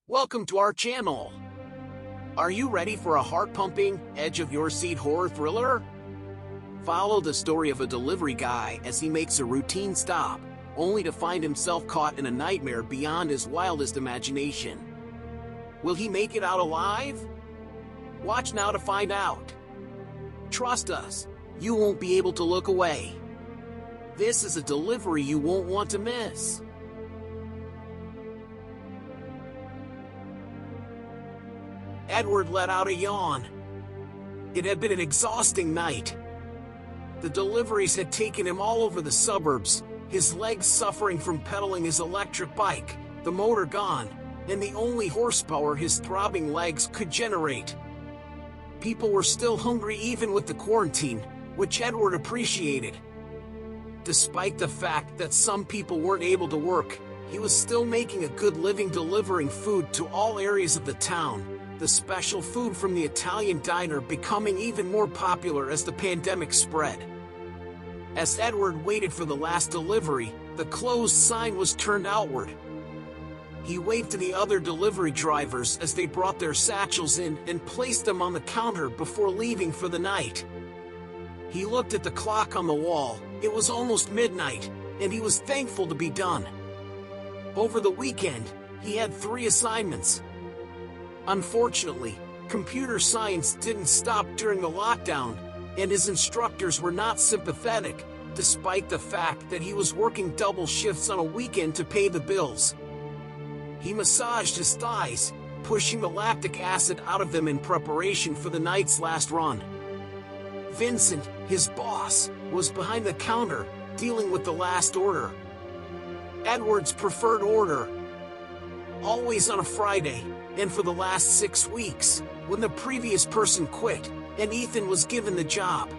Welcome to our channel. Are you ready for a heart-pumping, edge-of-your-seat horror thriller? Follow the story of a delivery guy as he makes a routine stop, only to find himself caught in a nightmare beyond his wildest imagination. Will he make it out alive? Watch now to find out. Trust us, you won't be able to look away. This is a delivery you won't want to miss. Edward let out a yawn. It had been an exhausting night. The deliveries had taken him all over the suburbs, his legs suffering from pedaling his electric bike, the motor gone, and the only horsepower his throbbing legs could generate. People were still hungry even with the quarantine, which Edward appreciated. Despite the fact that some people weren't able to work, he was still making a good living delivering food to all areas of the town, the special food from the Italian diner becoming even more popular as the pandemic spread. As Edward waited for the last delivery, the closed sign was turned outward. He waved to the other delivery drivers as they brought their satchels in and placed them on the counter before leaving for the night. He looked at the clock on the wall. It was almost midnight, and he was thankful to be done. Over the weekend, he had 3 assignments. Unfortunately, computer science didn't stop during the lockdown, and his instructors were not sympathetic, despite the fact that he was working double shifts on a weekend to pay the bills. He massaged his thighs, pushing the lactic acid out of them in preparation for the night's last run. Vincent, his boss, was behind the counter, dealing with the last order. Edward's preferred order. Always on a Friday, and for the last 6 weeks, when the previous person quit, and Ethan was given the job.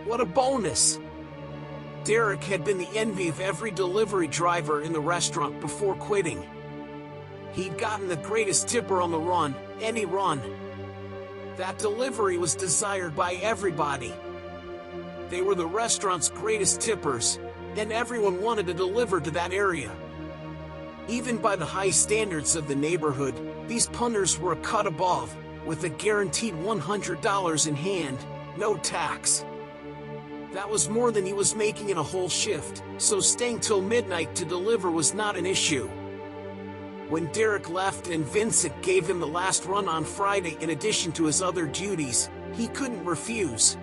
What a bonus! Derek had been the envy of every delivery driver in the restaurant before quitting. He'd gotten the greatest tipper on the run, any run. That delivery was desired by everybody. They were the restaurant's greatest tippers, and everyone wanted to deliver to that area. Even by the high standards of the neighborhood, these punters were a cut above, with a guaranteed $100 in hand, no tax. That was more than he was making in a whole shift, so staying till midnight to deliver was not an issue. When Derek left and Vincent gave him the last run on Friday in addition to his other duties, he couldn't refuse.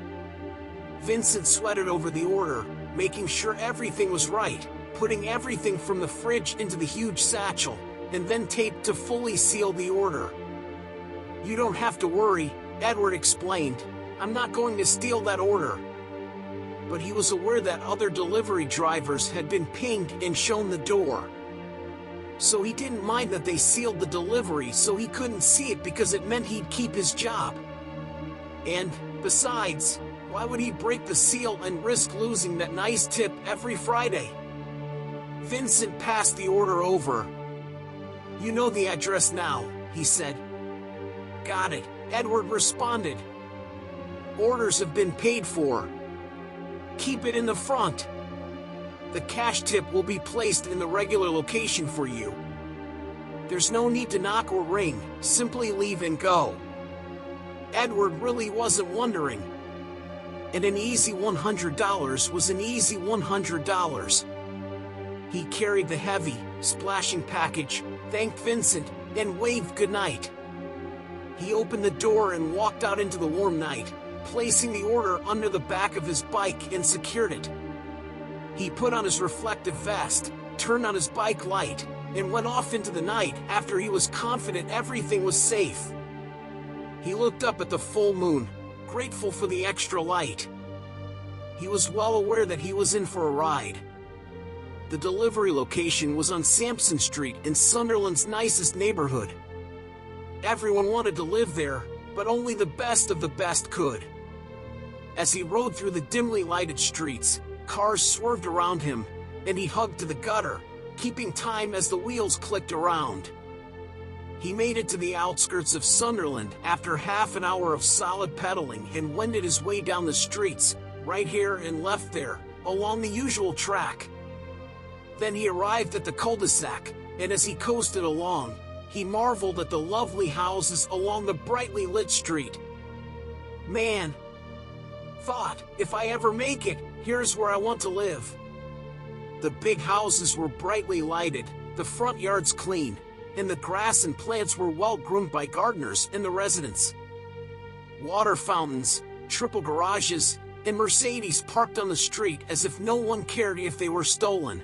Vincent sweated over the order, making sure everything was right, putting everything from the fridge into the huge satchel, and then taped to fully seal the order. "You don't have to worry," Edward explained. "I'm not going to steal that order." But he was aware that other delivery drivers had been pinged and shown the door. So he didn't mind that they sealed the delivery so he couldn't see it because it meant he'd keep his job. And, besides, why would he break the seal and risk losing that nice tip every Friday? Vincent passed the order over. "You know the address now," he said. "Got it," Edward responded. "Orders have been paid for. Keep it in the front. The cash tip will be placed in the regular location for you. There's no need to knock or ring, simply leave and go." Edward really wasn't wondering. And an easy $100 was an easy $100. He carried the heavy, splashing package, thanked Vincent, and waved goodnight. He opened the door and walked out into the warm night, placing the order under the back of his bike and secured it. He put on his reflective vest, turned on his bike light, and went off into the night after he was confident everything was safe. He looked up at the full moon, grateful for the extra light. He was well aware that he was in for a ride. The delivery location was on Sampson Street in Sunderland's nicest neighborhood. Everyone wanted to live there, but only the best of the best could. As he rode through the dimly lighted streets, cars swerved around him, and he hugged to the gutter, keeping time as the wheels clicked around. He made it to the outskirts of Sunderland after half an hour of solid pedaling and wended his way down the streets, right here and left there, along the usual track. Then he arrived at the cul-de-sac, and as he coasted along, He marveled at the lovely houses along the brightly lit street. Man, thought, if I ever make it, here's where I want to live. The big houses were brightly lighted, the front yards clean, and the grass and plants were well groomed by gardeners and the residents. Water fountains, triple garages, and Mercedes parked on the street as if no one cared if they were stolen.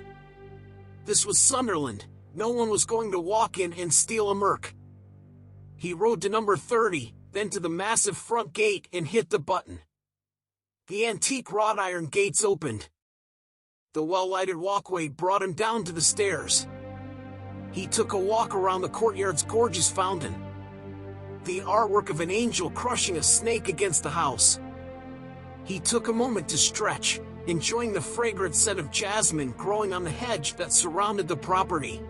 This was Sunderland. No one was going to walk in and steal a Merc. He rode to number 30, then to the massive front gate and hit the button. The antique wrought iron gates opened. The well-lighted walkway brought him down to the stairs. He took a walk around the courtyard's gorgeous fountain. The artwork of an angel crushing a snake against the house. He took a moment to stretch, enjoying the fragrant scent of jasmine growing on the hedge that surrounded the property.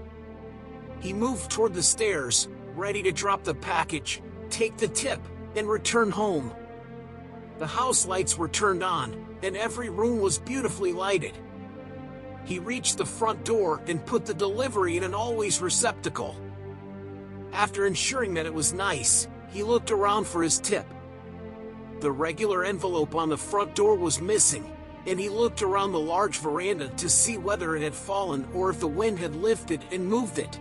He moved toward the stairs, ready to drop the package, take the tip, and return home. The house lights were turned on, and every room was beautifully lighted. He reached the front door and put the delivery in an always receptacle. After ensuring that it was nice, he looked around for his tip. The regular envelope on the front door was missing, and he looked around the large veranda to see whether it had fallen or if the wind had lifted and moved it.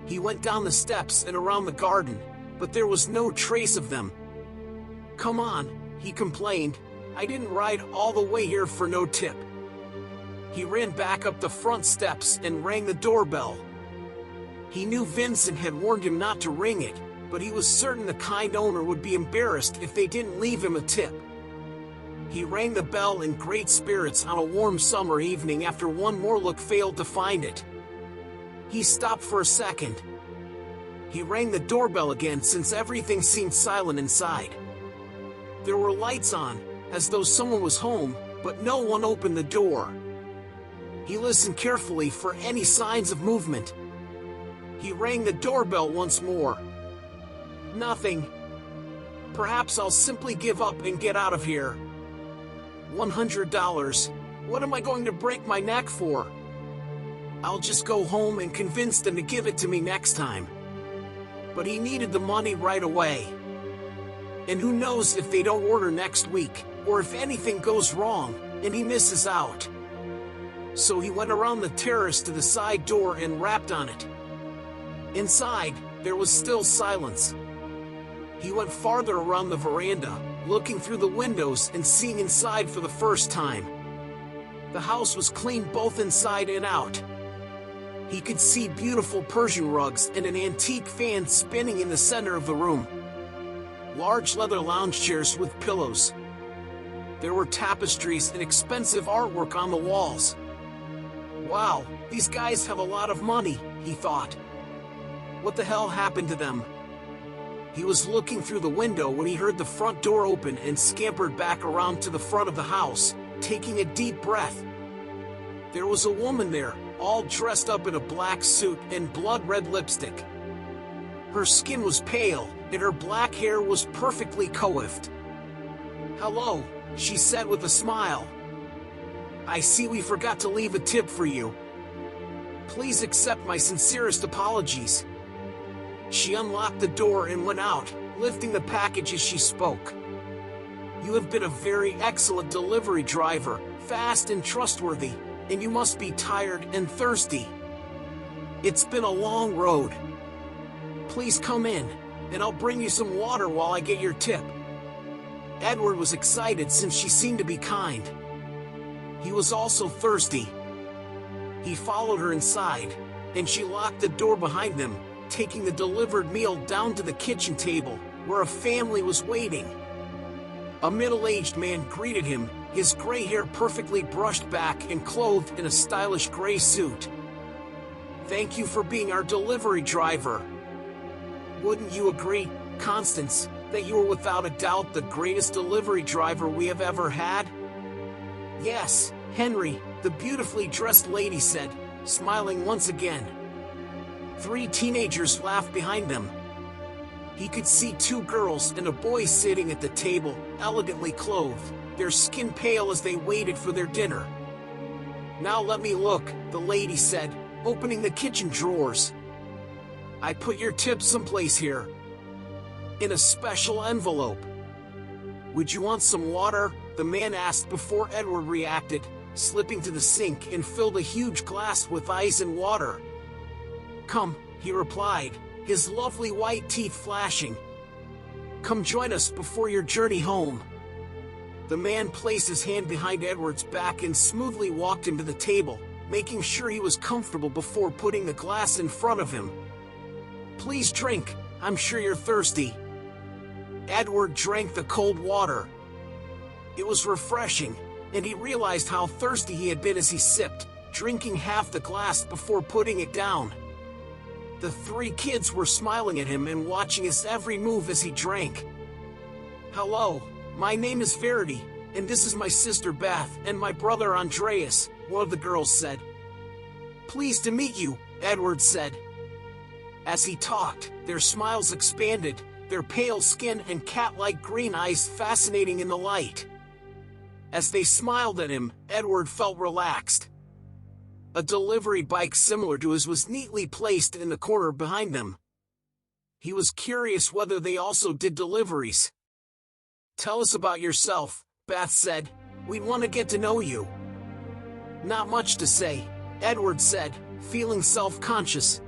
He went down the steps and around the garden, but there was no trace of them. Come on, he complained, I didn't ride all the way here for no tip. He ran back up the front steps and rang the doorbell. He knew Vincent had warned him not to ring it, but he was certain the kind owner would be embarrassed if they didn't leave him a tip. He rang the bell in great spirits on a warm summer evening after one more look failed to find it. He stopped for a second. He rang the doorbell again since everything seemed silent inside. There were lights on, as though someone was home, but no one opened the door. He listened carefully for any signs of movement. He rang the doorbell once more. Nothing. Perhaps I'll simply give up and get out of here. $100. What am I going to break my neck for? I'll just go home and convince them to give it to me next time. But he needed the money right away. And who knows if they don't order next week, or if anything goes wrong, and he misses out. So he went around the terrace to the side door and rapped on it. Inside, there was still silence. He went farther around the veranda, looking through the windows and seeing inside for the first time. The house was clean both inside and out. He could see beautiful Persian rugs and an antique fan spinning in the center of the room. Large leather lounge chairs with pillows. There were tapestries and expensive artwork on the walls. Wow, these guys have a lot of money, he thought. What the hell happened to them? He was looking through the window when he heard the front door open and scampered back around to the front of the house, taking a deep breath. There was a woman there, all dressed up in a black suit and blood-red lipstick. Her skin was pale, and her black hair was perfectly coiffed. "Hello," she said with a smile. "I see we forgot to leave a tip for you. Please accept my sincerest apologies." She unlocked the door and went out, lifting the package as she spoke. "You have been a very excellent delivery driver, fast and trustworthy, and you must be tired and thirsty. It's been a long road. Please come in, and I'll bring you some water while I get your tip." Edward was excited since she seemed to be kind. He was also thirsty. He followed her inside, and she locked the door behind them, taking the delivered meal down to the kitchen table, where a family was waiting. A middle-aged man greeted him, his gray hair perfectly brushed back and clothed in a stylish gray suit. "Thank you for being our delivery driver. Wouldn't you agree, Constance, that you are without a doubt the greatest delivery driver we have ever had?" "Yes, Henry," the beautifully dressed lady said, smiling once again. 3 teenagers laughed behind them. He could see 2 girls and a boy sitting at the table, elegantly clothed, their skin pale as they waited for their dinner. "Now let me look," the lady said, opening the kitchen drawers. I put your tip someplace here. In a special envelope. Would you want some water? The man asked before Edward reacted, slipping to the sink and filled a huge glass with ice and water. Come, he replied, his lovely white teeth flashing. Come join us before your journey home. The man placed his hand behind Edward's back and smoothly walked him to the table, making sure he was comfortable before putting the glass in front of him. Please drink, I'm sure you're thirsty. Edward drank the cold water. It was refreshing, and he realized how thirsty he had been as he sipped, drinking half the glass before putting it down. The three kids were smiling at him and watching his every move as he drank. Hello, my name is Verity, and this is my sister Beth and my brother Andreas, one of the girls said. Pleased to meet you, Edward said. As he talked, their smiles expanded, their pale skin and cat-like green eyes fascinating in the light. As they smiled at him, Edward felt relaxed. A delivery bike similar to his was neatly placed in the corner behind them. He was curious whether they also did deliveries. Tell us about yourself, Beth said. We want to get to know you. Not much to say, Edward said, feeling self-conscious.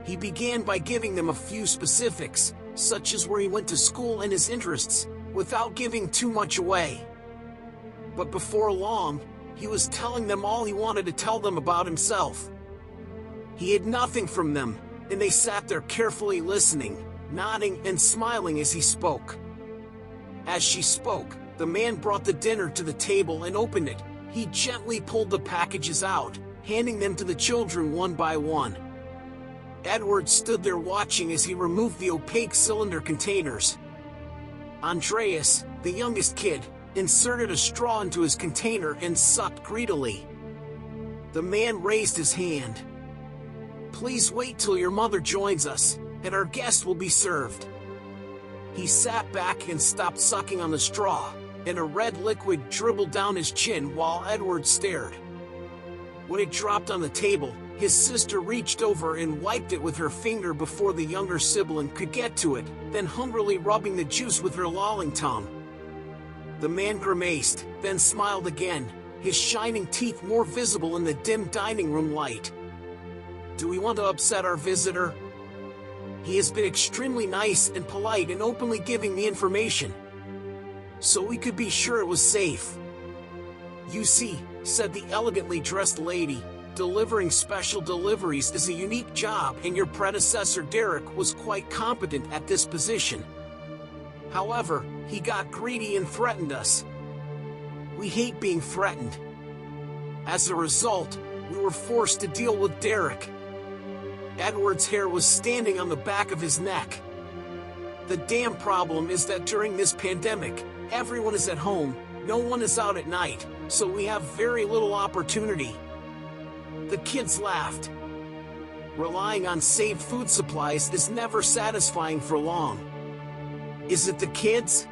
He began by giving them a few specifics, such as where he went to school and his interests, without giving too much away. But before long, he was telling them all he wanted to tell them about himself. He hid nothing from them, and they sat there carefully listening, nodding and smiling as he spoke. As she spoke, the man brought the dinner to the table and opened it. He gently pulled the packages out, handing them to the children one by one. Edward stood there watching as he removed the opaque cylinder containers. Andreas, the youngest kid, inserted a straw into his container and sucked greedily. The man raised his hand. Please wait till your mother joins us, and our guest will be served. He sat back and stopped sucking on the straw, and a red liquid dribbled down his chin while Edward stared. When it dropped on the table, his sister reached over and wiped it with her finger before the younger sibling could get to it, then hungrily rubbing the juice with her lolling tongue. The man grimaced, then smiled again, his shining teeth more visible in the dim dining room light. Do we want to upset our visitor? He has been extremely nice and polite in openly giving the information, so we could be sure it was safe. You see, said the elegantly dressed lady, delivering special deliveries is a unique job, and your predecessor Derek was quite competent at this position. However, he got greedy and threatened us. We hate being threatened. As a result, we were forced to deal with Derek. Edward's hair was standing on the back of his neck. The damn problem is that during this pandemic, everyone is at home, no one is out at night, so we have very little opportunity. The kids laughed. Relying on saved food supplies is never satisfying for long. Is it the kids?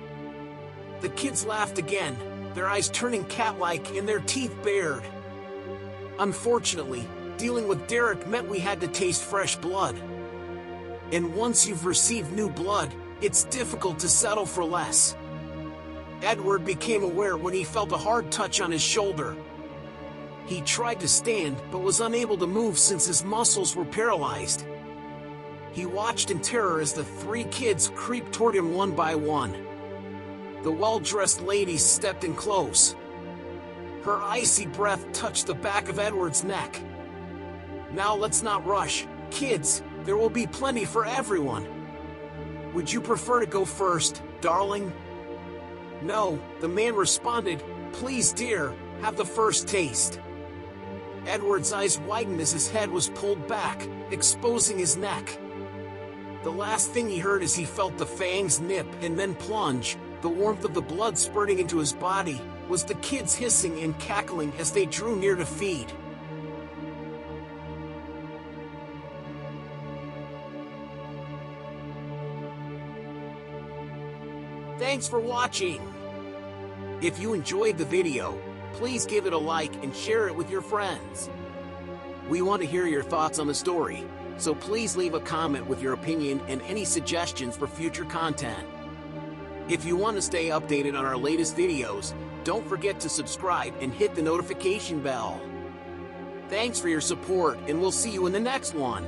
The kids laughed again, their eyes turning cat-like and their teeth bared. Unfortunately, dealing with Derek meant we had to taste fresh blood. And once you've received new blood, it's difficult to settle for less. Edward became aware when he felt a hard touch on his shoulder. He tried to stand but was unable to move since his muscles were paralyzed. He watched in terror as the three kids creeped toward him one by one. The well-dressed lady stepped in close. Her icy breath touched the back of Edward's neck. Now let's not rush, kids, there will be plenty for everyone. Would you prefer to go first, darling? No, the man responded, please dear, have the first taste. Edward's eyes widened as his head was pulled back, exposing his neck. The last thing he heard as he felt the fangs nip and then plunge, the warmth of the blood spurting into his body, was the kids hissing and cackling as they drew near to feed. Thanks for watching. If you enjoyed the video, please give it a like and share it with your friends. We want to hear your thoughts on the story. So please leave a comment with your opinion and any suggestions for future content. If you want to stay updated on our latest videos, don't forget to subscribe and hit the notification bell. Thanks for your support, and we'll see you in the next one.